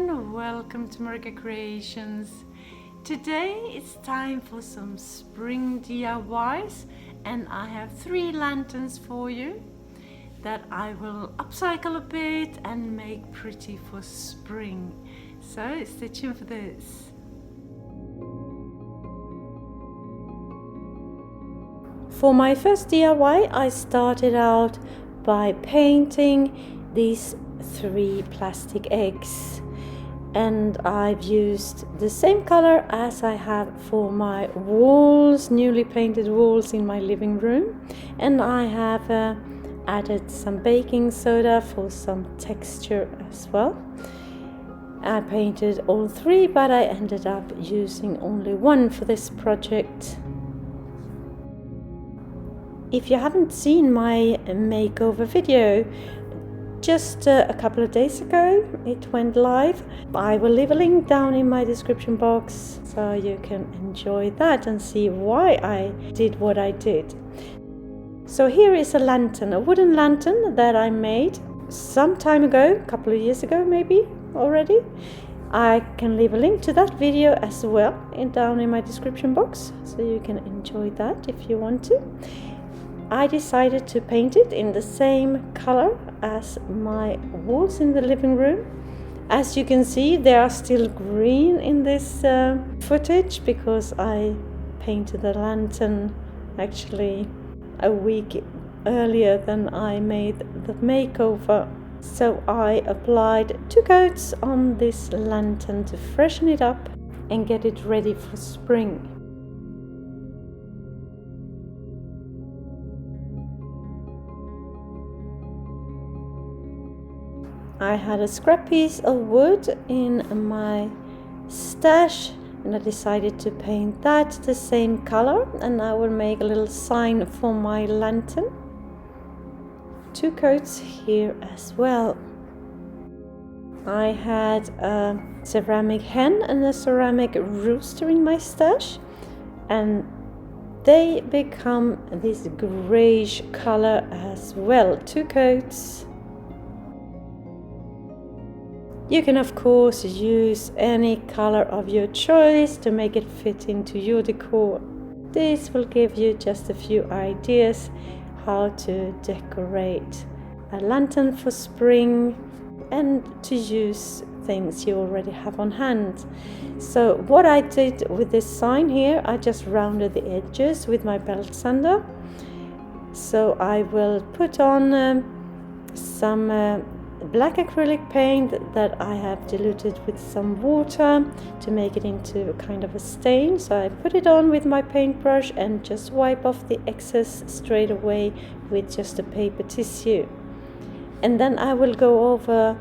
everyone, welcome to MarikaCreations. Today it's time for some spring DIYs and I have 3 lanterns for you that I will upcycle a bit and make pretty for spring. So stay tuned for this. For my first DIY I started out by painting these 3 plastic eggs, and I've used the same color as I have for my walls, newly painted walls in my living room, and I have added some baking soda for some texture as well. I painted all 3, but I ended up using only 1 for this project. If you haven't seen my makeover video, just a couple of days ago it went live. I will leave a link down in my description box so you can enjoy that and see why I did what I did. So here is a lantern, a wooden lantern that I made some time ago, a couple of years ago maybe already. I can leave a link to that video as well down in my description box so you can enjoy that if you want to. I decided to paint it in the same color as my walls in the living room. As you can see, they are still green in this footage because I painted the lantern actually a week earlier than I made the makeover. So I applied 2 coats on this lantern to freshen it up and get it ready for spring. I had a scrap piece of wood in my stash and I decided to paint that the same color, and I will make a little sign for my lantern. 2 coats here as well. I had a ceramic hen and a ceramic rooster in my stash, and they become this grayish color as well. 2 coats. You can of course use any color of your choice to make it fit into your decor. This will give you just a few ideas how to decorate a lantern for spring and to use things you already have on hand. So what I did with this sign here, I just rounded the edges with my belt sander. So I will put on some black acrylic paint that I have diluted with some water to make it into a kind of a stain. So I put it on with my paintbrush and just wipe off the excess straight away with just a paper tissue. And then I will go over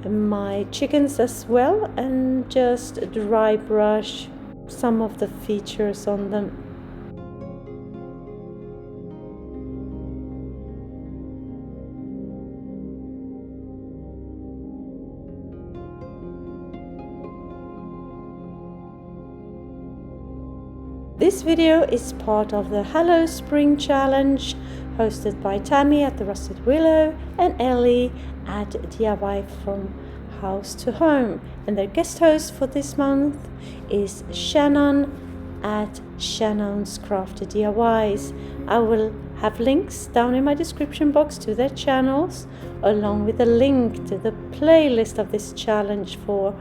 my chickens as well and just dry brush some of the features on them. This video is part of the Hello Spring Challenge hosted by Tammie at the Rusted Willow and Ellie at DIY From House to Home, and their guest host for this month is Shannon at Shannon's Crafted DIYs. I will have links down in my description box to their channels, along with a link to the playlist of this challenge for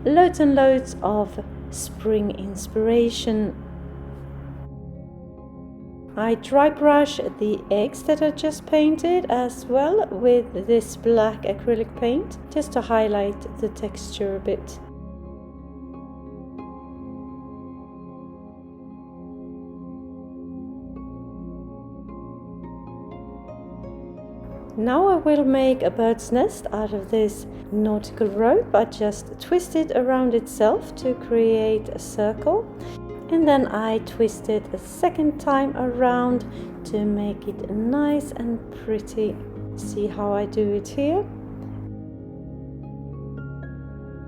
loads and loads of spring inspiration. I dry brush the eggs that I just painted as well with this black acrylic paint, just to highlight the texture a bit. Now I will make a bird's nest out of this nautical rope. I just twist it around itself to create a circle. And then I twist it a second time around to make it nice and pretty. See how I do it here?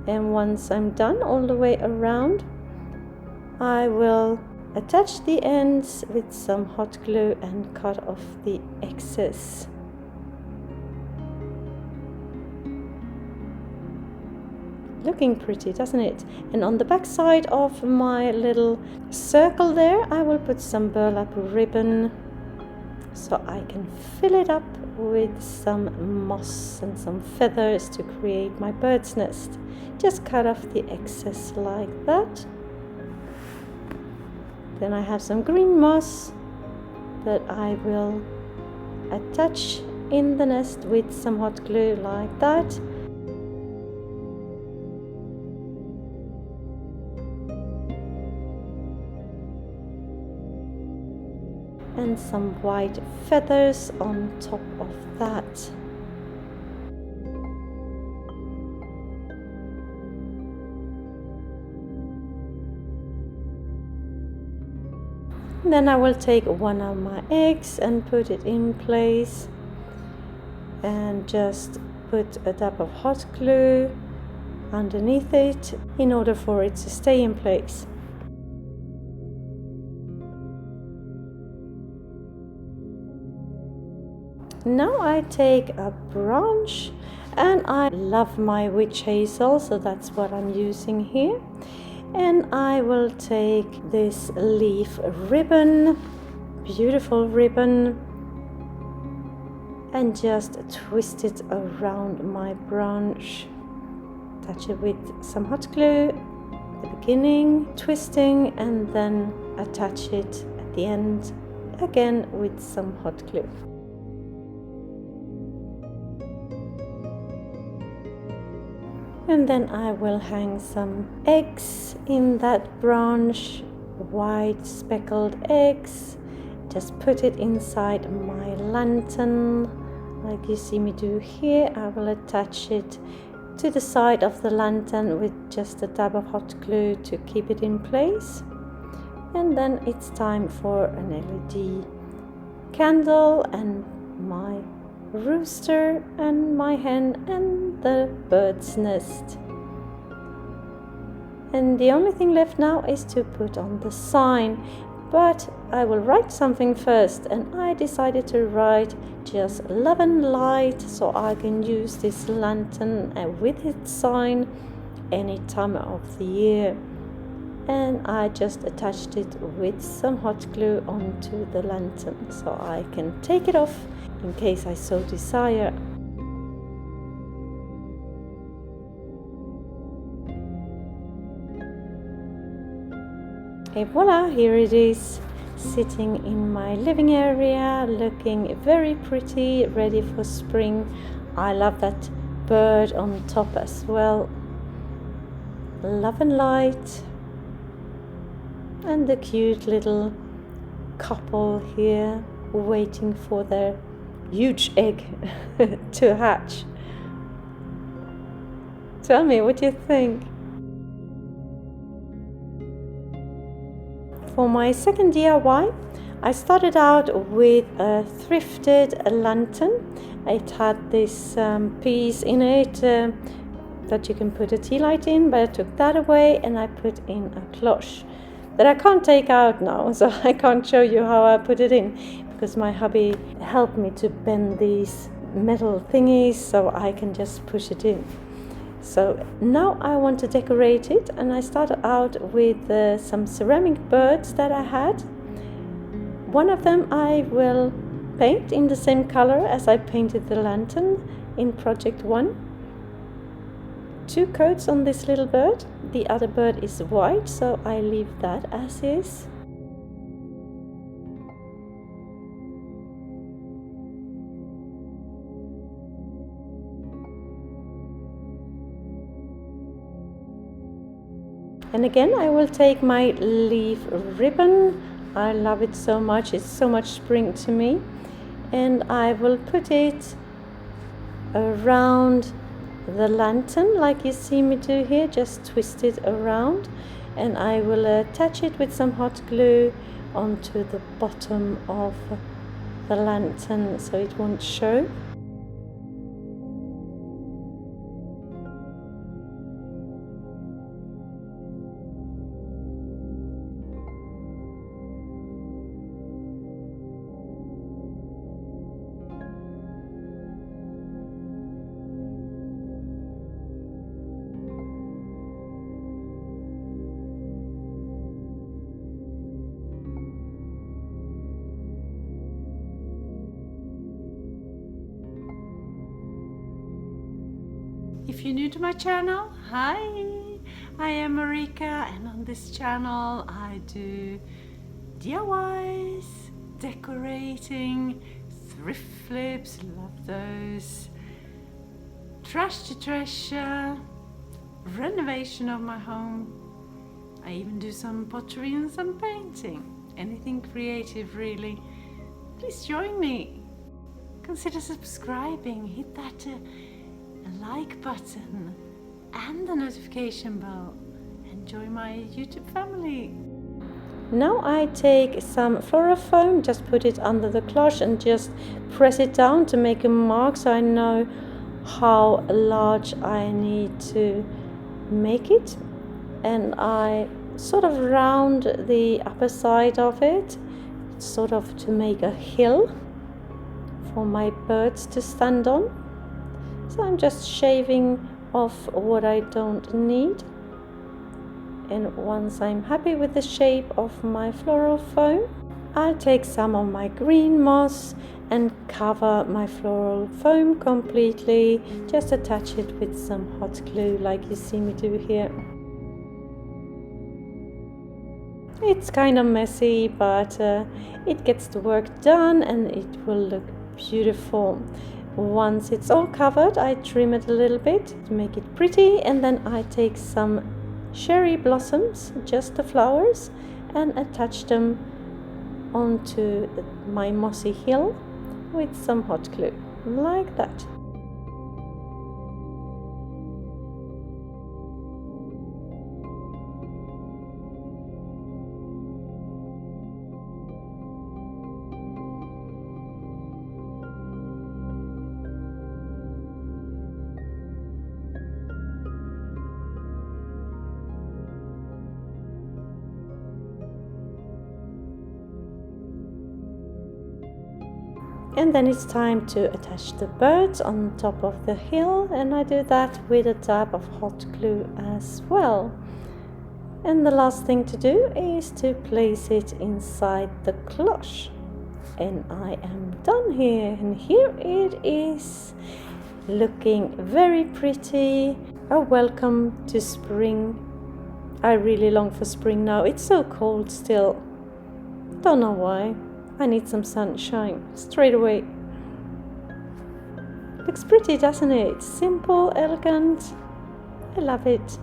And once I'm done all the way around, I will attach the ends with some hot glue and cut off the excess. Looking pretty, doesn't it? And on the back side of my little circle there, I will put some burlap ribbon so I can fill it up with some moss and some feathers to create my bird's nest. Just cut off the excess like that. Then I have some green moss that I will attach in the nest with some hot glue like that. And some white feathers on top of that. And then I will take one of my eggs and put it in place and just put a dab of hot glue underneath it in order for it to stay in place. Now I take a branch, and I love my witch hazel, so that's what I'm using here. And I will take this leaf ribbon, beautiful ribbon, and just twist it around my branch. Touch it with some hot glue at the beginning, twisting, and then attach it at the end again with some hot glue. And then I will hang some eggs in that branch, white speckled eggs. Just put it inside my lantern, like you see me do here. I will attach it to the side of the lantern with just a dab of hot glue to keep it in place. And then it's time for an LED candle and my rooster and my hen and the bird's nest. And the only thing left now is to put on the sign, but I will write something first, and I decided to write just love and light so I can use this lantern with its sign any time of the year. And I just attached it with some hot glue onto the lantern so I can take it off in case I so desire. Et voila, here it is, sitting in my living area, looking very pretty, ready for spring. I love that bird on top as well. Love and light. And the cute little couple here waiting for their huge egg to hatch. Tell me, what do you think? For my second DIY, I started out with a thrifted lantern. It had this piece in it that you can put a tea light in, but I took that away and I put in a cloche that I can't take out now, so I can't show you how I put it in, because my hubby helped me to bend these metal thingies so I can just push it in. So now I want to decorate it, and I started out with some ceramic birds that I had. One of them I will paint in the same color as I painted the lantern in project 1. 2 coats on this little bird. The other bird is white, so I leave that as is. And again, I will take my leaf ribbon. I love it so much, it's so much spring to me. And I will put it around the lantern like you see me do here, just twist it around. And I will attach it with some hot glue onto the bottom of the lantern so it won't show. If you're new to my channel, hi! I am Marika, and on this channel I do DIYs, decorating, thrift flips, love those, trash to treasure, renovation of my home. I even do some pottery and some painting. Anything creative really. Please join me. Consider subscribing, hit that like button and the notification bell, and join my YouTube family. Now I take some floral foam, just put it under the cloche and just press it down to make a mark so I know how large I need to make it, and I sort of round the upper side of it, sort of to make a hill for my birds to stand on. So I'm just shaving off what I don't need, and once I'm happy with the shape of my floral foam, I'll take some of my green moss and cover my floral foam completely, just attach it with some hot glue like you see me do here. It's kind of messy, but it gets the work done and it will look beautiful. Once it's all covered, I trim it a little bit to make it pretty, and then I take some cherry blossoms, just the flowers, and attach them onto my mossy hill with some hot glue, like that. And then it's time to attach the birds on top of the hill, and I do that with a dab of hot glue as well. And the last thing to do is to place it inside the cloche. And I am done here, and here it is, looking very pretty. A welcome to spring. I really long for spring now. It's so cold still. Don't know why. I need some sunshine straight away. Looks pretty, doesn't it? Simple, elegant. I love it.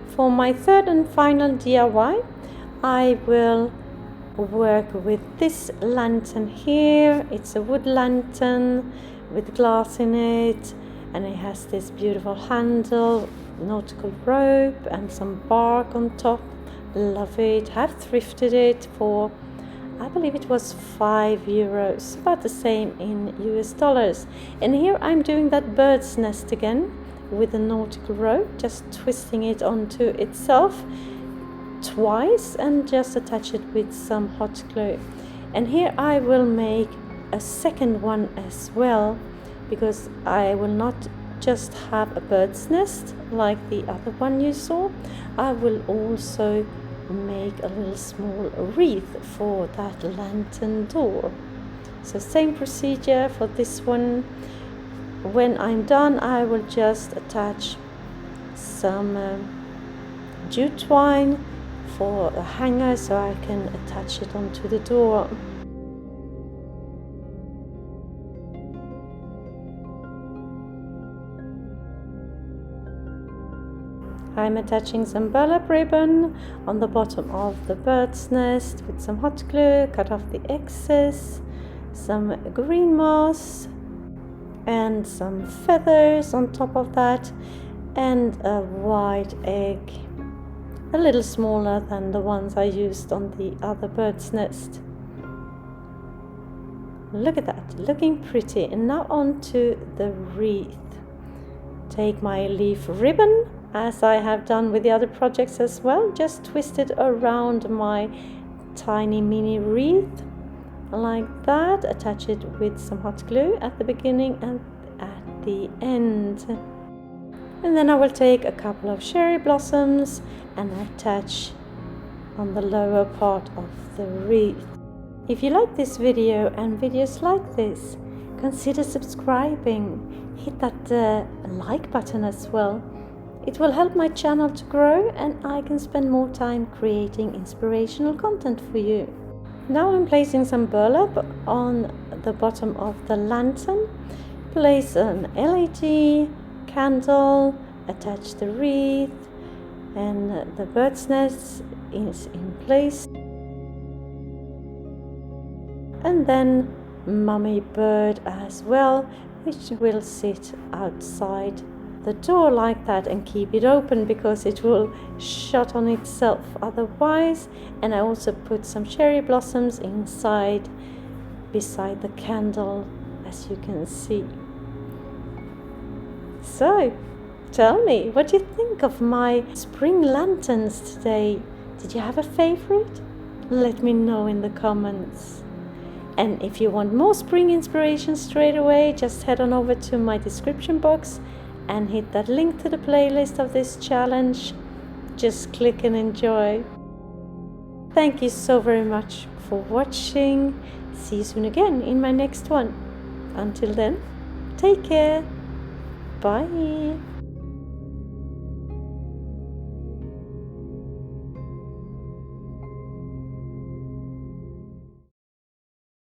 For my third and final DIY, I will work with this lantern here. It's a wood lantern with glass in it, and it has this beautiful handle, nautical rope, and some bark on top. Love it. Have thrifted it for, I believe it was €5, about the same in US dollars. And here I'm doing that bird's nest again with a nautical rope, just twisting it onto itself twice and just attach it with some hot glue. And here I will make a second one as well, because I will not just have a bird's nest like the other one you saw. I will also make a little small wreath for that lantern door. So same procedure for this one. When I'm done, I will just attach some jute twine for a hanger so I can attach it onto the door. I'm attaching some burlap ribbon on the bottom of the bird's nest with some hot glue, cut off the excess, some green moss and some feathers on top of that, and a white egg, a little smaller than the ones I used on the other bird's nest. Look at that, looking pretty. And now on to the wreath. Take my leaf ribbon, as I have done with the other projects as well, just twist it around my tiny mini wreath like that, attach it with some hot glue at the beginning and at the end. And then I will take a couple of cherry blossoms and attach on the lower part of the wreath. If you like this video and videos like this, consider subscribing. Hit that like button as well. It will help my channel to grow and I can spend more time creating inspirational content for you. Now I'm placing some burlap on the bottom of the lantern. Place an LED candle, attach the wreath, and the bird's nest is in place. And then mummy bird as well, which will sit outside the door like that and keep it open because it will shut on itself otherwise. And I also put some cherry blossoms inside beside the candle, as you can see. So tell me, what do you think of my spring lanterns today? Did you have a favorite? Let me know in the comments. And if you want more spring inspiration straight away, just head on over to my description box and hit that link to the playlist of this challenge. Just click and enjoy. Thank you so very much for watching. See you soon again in my next one. Until then, take care. Bye.